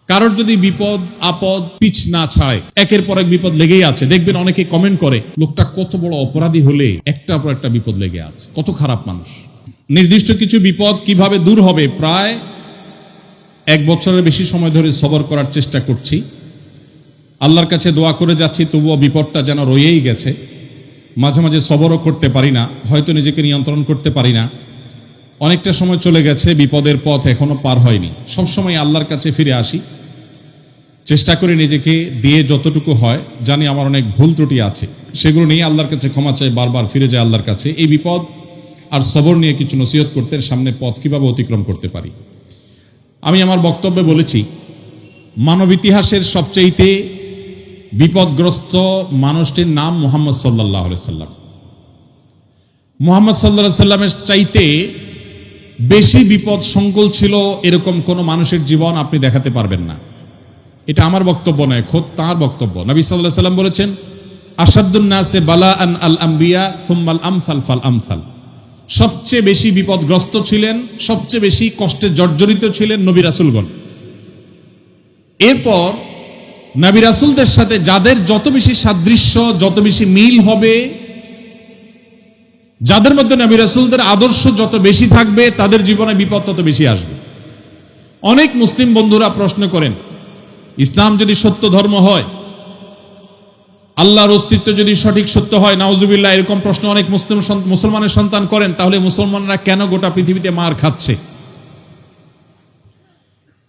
কারোর যদি বিপদ আপদ পিছ না ছাড়ে, একের পর এক বিপদ লেগেই আছে। দেখবেন অনেকে কমেন্ট করে, লোকটা কত বড় অপরাধী হলে একটার পর একটা বিপদ লেগে আছে, কত খারাপ মানুষ। নির্দিষ্ট কিছু বিপদ কিভাবে দূর হবে, প্রায় 1 বছরের বেশি সময় ধরে সবর করার চেষ্টা করছি। আল্লাহর কাছে দোয়া করে যাচ্ছি, তবুও বিপদটা যেন রয়েই গেছে। মাঝে মাঝে সবরও করতে পারি না, হয়তো নিজেকে নিয়ন্ত্রণ করতে পারি না। অনেকটা সময় চলে গেছে, বিপদের পথ এখনো পার হয়নি। সবসময় আল্লাহর কাছে ফিরে আসি, চেষ্টা করি নিজেকে দিয়ে যতটুকু হয়। জানি আমার অনেক ভুল ত্রুটি আছে, সেগুলো নিয়ে আল্লাহর কাছে ক্ষমা চাই, বারবার ফিরে যায় আল্লাহর কাছে। এই বিপদ আর সবর নিয়ে কিছু নসিহত করতে, সামনে পথ কিভাবে অতিক্রম করতে পারি। আমি আমার বক্তব্যে বলেছি, মানব ইতিহাসের সবচেয়ে বিপদগ্রস্ত মানুষটির নাম মুহাম্মদ সাল্লাল্লাহু আলাইহি সাল্লাম। মুহাম্মদ সাল্লাল্লাহু আলাইহি সাল্লামের চাইতে বেশি বিপদ সংকুল ছিল এরকম কোন মানুষের জীবন আপনি দেখাতে পারবেন না। এটা আমার বক্তব্য নয়, খোদ তার বক্তব্য। নবী সাল্লাল্লাহু আলাইহি সাল্লাম বলেছেন, আশাদ্দুন নাসে বালাআন আল আম্বিয়া সুম্মাল আমসাল ফাল আমসাল। সবচেয়ে বেশি বিপদগ্রস্ত ছিলেন, সবচেয়ে বেশি কষ্টে জর্জরিত ছিলেন নবী রাসূলগণ। এরপর নবী রাসূলদের সাথে যাদের যত বেশি সাদৃশ্য, যত বেশি মিল হবে, যাদের মধ্যে নবী রাসূলদের আদর্শ যত বেশি থাকবে, তাদের জীবনে বিপদ তত বেশি আসবে। অনেক মুসলিম বন্ধুরা প্রশ্ন করেন, ইসলাম যদি সত্য ধর্ম হয়, আল্লাহর অস্তিত্ব যদি সঠিক সত্য হয়, নাউজুবিল্লাহ, এরকম প্রশ্ন অনেক মুসলমানের সন্তান করেন, তাহলে মুসলমানরা কেন গোটা পৃথিবীতে মার খাচ্ছে?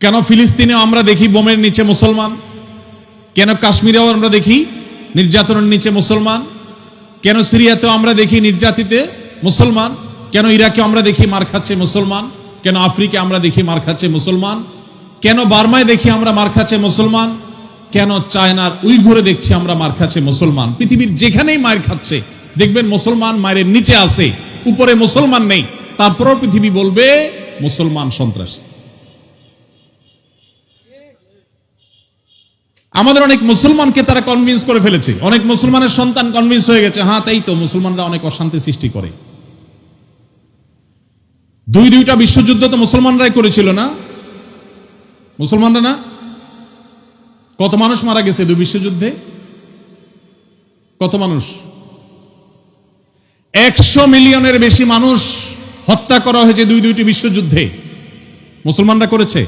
কেন ফিলিস্তিনেও আমরা দেখি বোমের নিচে মুসলমান? কেন কাশ্মীরেও আমরা দেখি নির্যাতনের নিচে মুসলমান? কেন সিরিয়াতেও আমরা দেখি নির্যাতিত মুসলমান? কেন ইরাকে আমরা দেখি মার খাচ্ছে মুসলমান? কেন আফ্রিকা আমরা দেখি মার খাচ্ছে মুসলমান? কেন বার্মায় দেখি আমরা মার খাচ্ছে মুসলমান? কেন চায়নার উইঘুরে দেখছি আমরা মার খাচ্ছে মুসলমান? পৃথিবীর যেখানেই মার খাচ্ছে দেখবেন মুসলমান মায়ের নিচে আছে, উপরে মুসলমান নেই। তারপরও পৃথিবী বলবে মুসলমান সন্ত্রাসী। আমাদের অনেক মুসলমানকে তারা কনভিন্স করে ফেলেছে, অনেক মুসলমানের সন্তান কনভিন্স হয়ে গেছে, হ্যাঁ তাই তো, মুসলমানরা অনেক অশান্তি সৃষ্টি করে। দুইটা বিশ্বযুদ্ধ তো মুসলমানরাই করেছিল না? মুসলমানরা না? কত মানুষ মারা গেছে 2 বিশ্বযুদ্ধে? কত মানুষ? 100 মিলিয়নের বেশি মানুষ হত্যা করা হয়েছে দুইটি বিশ্বযুদ্ধে। মুসলমানরা করেছে।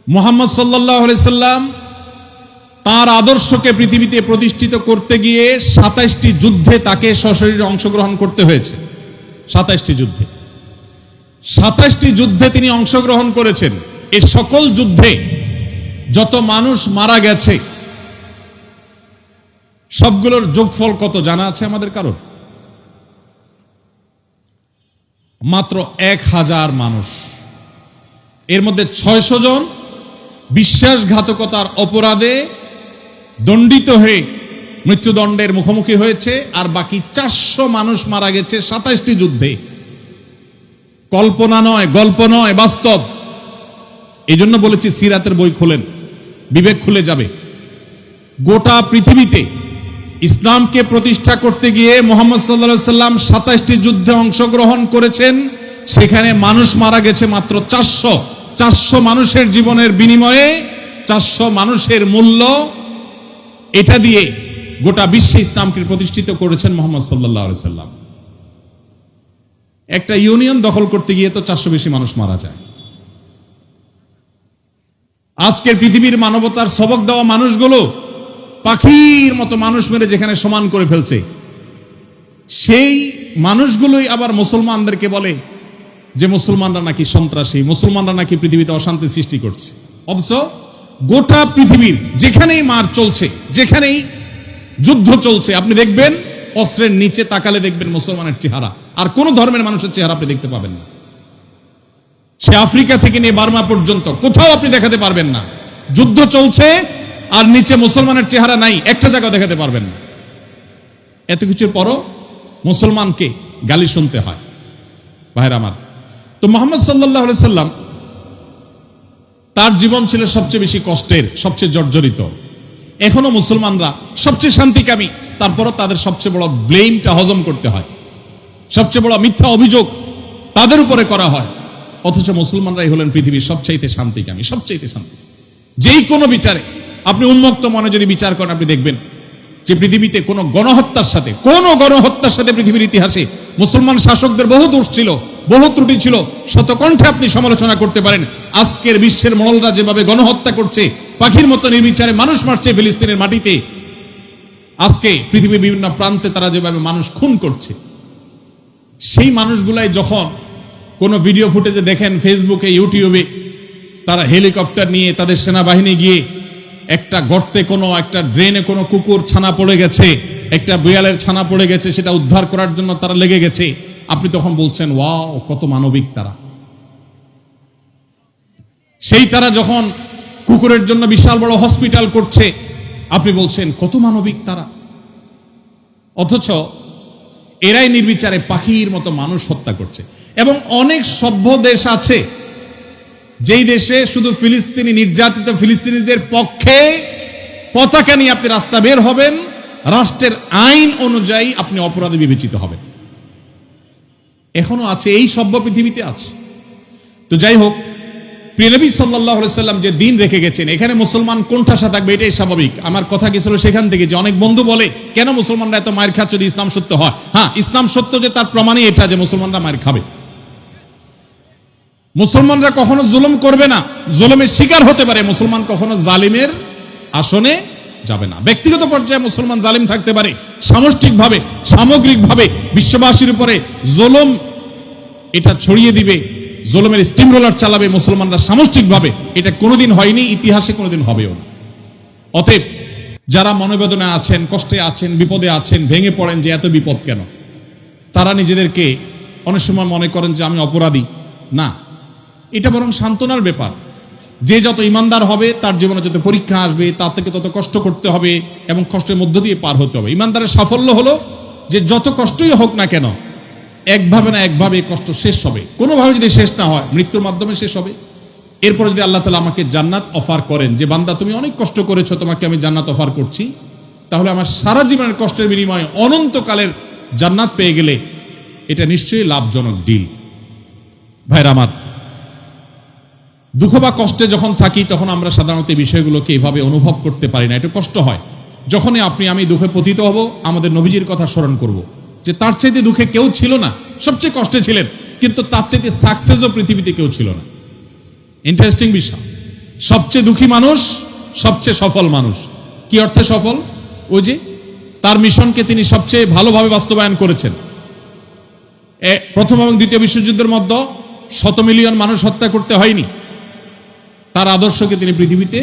মুহাম্মদ সাল্লাল্লাহু আলাইহি সাল্লাম তার আদর্শকে পৃথিবীতে প্রতিষ্ঠিত করতে গিয়ে 27টি যুদ্ধে তাকে সশরীরে অংশগ্রহণ করতে হয়েছে। 27টি যুদ্ধে, 27টি যুদ্ধে তিনি অংশগ্রহণ করেছেন। এই সকল যুদ্ধে যত মানুষ মারা গেছে, সবগুলোর যোগফল কত জানা আছে আমাদের কারোর? মাত্র 1000 মানুষ। এর মধ্যে 600 জন বিশ্বাসঘাতকতার অপরাধে দণ্ডিত হয়ে মৃত্যুদণ্ডের মুখোমুখি হয়েছে, আর বাকি 400 মানুষ মারা গেছে 27টি যুদ্ধে। কল্পনা নয়, গল্প নয়, বাস্তব। এই জন্য বলেছি সিরাতের বই খোলেন, বিবেক খুলে যাবে। গোটা পৃথিবীতে ইসলামকে প্রতিষ্ঠা করতে গিয়ে মুহাম্মদ সাল্লাল্লাহু আলাইহি সাল্লাম 27টি যুদ্ধে অংশগ্রহণ করেছেন। সেখানে মানুষ মারা গেছে মাত্র 400। 400 মানুষের জীবনের বিনিময়ে 400 মানুষের মূল্য, এটা দিয়ে গোটা বিশ্বে ইসলামকে প্রতিষ্ঠিত করেছেন মুহাম্মদ সাল্লাল্লাহু আলাইহি সাল্লাম। একটা ইউনিয়ন দখল করতে গিয়ে তো 400 বেশি মানুষ মারা যায়। আজকের পৃথিবীর মানবতার সবক দেওয়া মানুষগুলো পাখির মতো মানুষ মেরে যেখানে সমান করে ফেলছে, সেই মানুষগুলোই আবার মুসলমানদেরকে বলে যে মুসলমানরা নাকি সন্ত্রাসী, মুসলমানরা নাকি পৃথিবীতে অশান্তি সৃষ্টি করছে। অথচ গোটা পৃথিবীর যেখানেই মার চলছে, যেখানেই যুদ্ধ চলছে, আপনি দেখবেন অস্ত্রের নিচে তাকালে দেখবেন মুসলমানের চেহারা। আর কোন ধর্মের মানুষের চেহারা আপনি দেখতে পাবেন না। সে আফ্রিকা থেকে নিয়ে বার্মা পর্যন্ত কোথাও আপনি দেখাতে পারবেন না। যুদ্ধ চলছে আর নিচে মুসলমানের চেহারা নাই, একটা জায়গা দেখাতে পারবেন না। এত কিছুর পরও মুসলমানকে গালি শুনতে হয়। ভাইরা আমার, তো মুহাম্মদ সাল্লাল্লাহু আলাইহি সাল্লাম, তার জীবন ছিল সবচেয়ে বেশি কষ্টের, সবচেয়ে জর্জরিত। এখনো মুসলমানরা সবচেয়ে শান্তিকামী, তারপরও তাদের সবচেয়ে বড় ব্লেমটা হজম করতে হয়, সবচেয়ে বড় মিথ্যা অভিযোগ তাদের উপরে করা হয়। অথচ মুসলমানরাই হলেন পৃথিবীর সবচাইতে শান্তিকামী, সবচাইতে শান্তি। যেই কোনো বিচারে আপনি উন্মুক্ত মনে যদি বিচার করেন, আপনি দেখবেন যে পৃথিবীতে কোনো গণহত্যার সাথে পৃথিবীর ইতিহাসে মুসলমান শাসকদের বহু দোষ ছিল, বহু ত্রুটি ছিল, শতকণ্ঠে আপনি সমালোচনা করতে পারেন। আজকের বিশ্বের মোড়লরা যেভাবে গণহত্যা করছে, পাখির মতো নির্বিচারে মানুষ মারছে ফিলিস্তিনের মাটিতে, আজকে পৃথিবীর বিভিন্ন প্রান্তে তারা যেভাবে মানুষ খুন করছে, সেই মানুষগুলাই যখন কোনো ভিডিও ফুটেজে দেখেন ফেসবুকে, ইউটিউবে, তারা হেলিকপ্টার নিয়ে তাদের সেনাবাহিনী গিয়ে একটা গর্তে, কোনো একটা ড্রেনে কোনো কুকুর ছানা পড়ে গেছে, একটা বিড়ালের ছানা পড়ে গেছে, সেটা উদ্ধার করার জন্য তারা লেগে গেছে, আপনি তখন বলছেন ওয়াও, কত মানবিক তারা। সেই তারা যখন কুকুরের জন্য বিশাল বড় হসপিটাল করছে, আপনি বলছেন কত মানবিক তারা। অথচ এরাই নির্বিচারে পাখির মতো মানুষ হত্যা করছে। এবং অনেক সভ্য দেশ আছে যেই দেশে শুধু ফিলিস্তিনি নির্যাতিত ফিলিস্তিনিদের পক্ষে পতাকা নিয়ে আপনি রাস্তা বের হবেন, রাষ্ট্রের আইন অনুযায়ী আপনি অপরাধী বিবেচিত হবেন। এখনো আছে, এই সভ্য পৃথিবীতে আছে। তো যাই হোক, প্রিয় নবী সাল্লাল্লাহু আলাইহি সাল্লাম যে দিন রেখে গেছেন, এখানে মুসলমান কোণঠাসা থাকবে, এটাই স্বাভাবিক। আমার কথা গেছিল সেখান থেকে যে অনেক বন্ধু বলে কেন মুসলমানরা এত মার খাচ্ছে যদি ইসলাম সত্য হয়। হ্যাঁ, ইসলাম সত্য যে তার প্রমাণই এটা যে মুসলমানরা মার খাবে। মুসলমানরা কখনো জুলুম করবে না, জুলুমের শিকার হতে পারে, মুসলমান কখনো জালিমের আসনে যাবে না। ব্যক্তিগত পর্যায়ে মুসলমান জালিম থাকতে পারে, সামষ্টিকভাবে সামগ্রিকভাবে বিশ্ববাসীর উপরে জুলুম এটা ছড়িয়ে দিবে, জুলুমের স্টিম রোলার চালাবে মুসলমানরা সামষ্টিকভাবে, এটা কোনোদিন হয়নি, ইতিহাসে কোনোদিন হবেও না। অতএব যারা মনোবেদনা আছেন, কষ্টে আছেন, বিপদে আছেন, ভেঙে পড়েন যে এত বিপদ কেন, তারা নিজেদেরকে অনেক সময় মনে করেন যে আমি অপরাধী। না, এটা বরং সান্ত্বনার ব্যাপার। যে যত ইমানদার হবে তার জীবনে যত পরীক্ষা আসবে, তার থেকে তত কষ্ট করতে হবে এবং কষ্টের মধ্য দিয়ে পার হতে হবে। ইমানদারের সাফল্য হলো যে যত কষ্টই হোক না কেন, একভাবে না একভাবে কষ্ট শেষ হবে। কোনোভাবে যদি শেষ না হয়, মৃত্যুর মাধ্যমে শেষ হবে। এরপরে যদি আল্লাহ তাআলা আমাকে জান্নাত অফার করেন যে বান্দা তুমি অনেক কষ্ট করেছো, তোমাকে আমি জান্নাত অফার করছি, তাহলে আমার সারা জীবনের কষ্টের বিনিময়ে অনন্তকালের জান্নাত পেয়ে গেলে এটা নিশ্চয়ই লাভজনক ডিল। ভাইরা আমার, দুঃখ বা কষ্টে যখন থাকি তখন আমরা সাধারণত এই বিষয়গুলোকে এভাবে অনুভব করতে পারি না, একটু কষ্ট হয়। যখনই আমি দুঃখে পতিত হব, আমাদের নবীজির কথা স্মরণ করব যে তার চাইতে দুঃখে কেউ ছিল না, সবচেয়ে কষ্টে ছিলেন, কিন্তু তার চাইতে সাকসেসও পৃথিবীতে কেউ ছিল না। ইন্টারেস্টিং বিষয়, সবচেয়ে দুঃখী মানুষ সবচেয়ে সফল মানুষ। কি অর্থে সফল? ওই যে তার মিশনকে তিনি সবচেয়ে ভালোভাবে বাস্তবায়ন করেছেন। প্রথম এবং দ্বিতীয় বিশ্বযুদ্ধের মধ্যে 100 মিলিয়ন মানুষ হত্যা করতে হয়নি। তার আদর্শকে তিনি পৃথিবীতে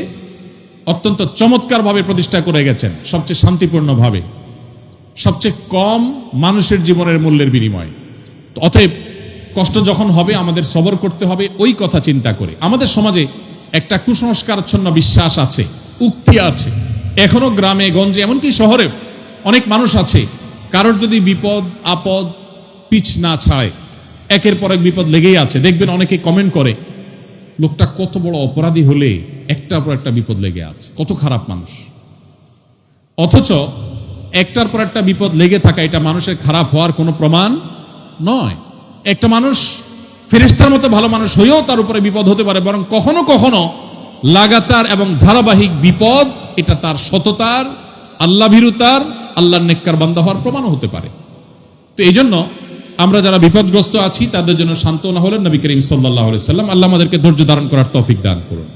অত্যন্ত চমৎকারভাবে প্রতিষ্ঠা করে গেছেন, সবচেয়ে শান্তিপূর্ণভাবে, সবচেয়ে কম মানুষের জীবনের মূল্যের বিনিময়ে। অতএব কষ্ট যখন হবে আমাদের সবর করতে হবে ওই কথা চিন্তা করে। আমাদের সমাজে একটা কুসংস্কারাচ্ছন্ন বিশ্বাস আছে, উক্তি আছে, এখনো গ্রামে গঞ্জে এমনকি শহরে অনেক মানুষ আছে, কারোর যদি বিপদ আপদ পিছ না ছাড়ে, একের পর এক বিপদ লেগেই আছে। দেখবেন অনেকে কমেন্ট করে লোকটা কত বড় অপরাধী হলে একটার পর একটা বিপদ লেগে আছে, কত খারাপ মানুষ। অথচ একটার পর একটা বিপদ লেগে থাকা এটা মানুষের খারাপ হওয়ার কোনো প্রমাণ নয়। একটা মানুষ ফেরেশতার মতো ভালো মানুষ হয়েও তার উপরে বিপদ হতে পারে, বরং কখনো কখনো লাগাতার এবং ধারাবাহিক বিপদ এটা তার সততার, আল্লাহ ভীরুতার, আল্লাহর নেককার বান্দা হওয়ার প্রমাণও হতে পারে। তো এই জন্য আমরা যারা বিপদগ্রস্ত আছি তাদের জন্য সান্ত্বনা হলেন নবী করিম সাল্লাল্লাহু আলাইহি ওয়াসাল্লাম। আল্লাহ আমাদেরকে ধৈর্য ধারণ করার তৌফিক দান করুন।